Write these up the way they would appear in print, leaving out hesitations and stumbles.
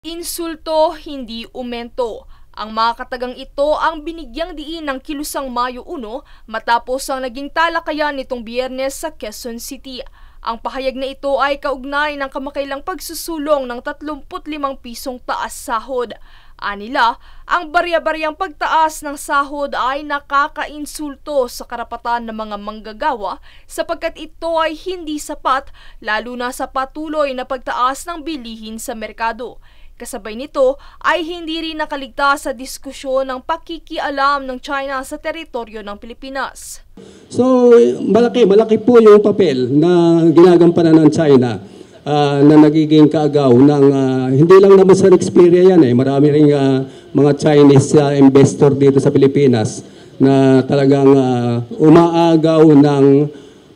Insulto, hindi umento. Ang mga katagang ito ang binigyang diin ng Kilusang Mayo 1 matapos ang naging talakayan nitong Biyernes sa Quezon City. Ang pahayag na ito ay kaugnay ng kamakailang pagsusulong ng 35 pisong taas sahod. Anila, ang barya-baryang pagtaas ng sahod ay nakakainsulto sa karapatan ng mga manggagawa sapagkat ito ay hindi sapat lalo na sa patuloy na pagtaas ng bilihin sa merkado. Kasabay nito ay hindi rin nakaligtas sa diskusyon ng pakikialam ng China sa teritoryo ng Pilipinas. So malaki po yung papel na ginagampanan ng China na nagiging kaagaw ng hindi lang naman sa Xperia yan marami ring mga Chinese investor dito sa Pilipinas na talagang umaagaw ng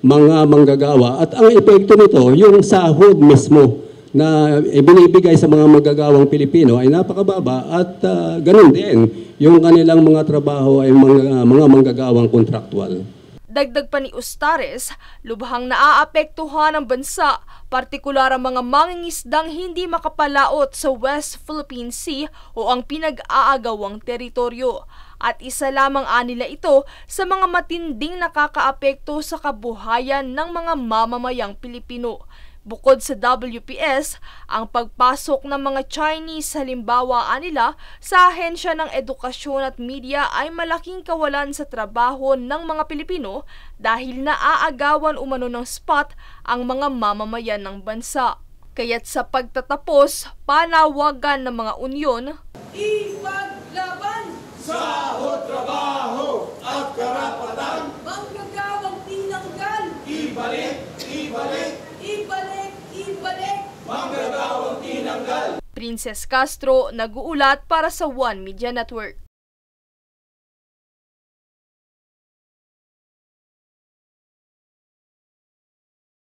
mga manggagawa at ang epekto nito yung sahod mismo na ibinibigay sa mga manggagawang Pilipino ay napakababa at ganun din yung kanilang mga trabaho ay mga manggagawang kontraktual. Dagdag pa ni Ustares, lubhang naaapektuhan ang bansa, partikular ang mga mangingisdang hindi makapalaot sa West Philippine Sea o ang pinag-aagawang teritoryo. At isa lamang anila ito sa mga matinding nakakaapekto sa kabuhayan ng mga mamamayang Pilipino. Bukod sa WPS, ang pagpasok ng mga Chinese halimbawa anila sa ahensya ng edukasyon at media ay malaking kawalan sa trabaho ng mga Pilipino dahil naaagawan umano ng spot ang mga mamamayan ng bansa. Kaya't sa pagtatapos, panawagan ng mga unyon, ipaglaban sahod, trabaho at karapatan, manggagawang tinanggal, ibalik manggagawang tinanggal. Princess Castro, nag-uulat para sa One Media Network.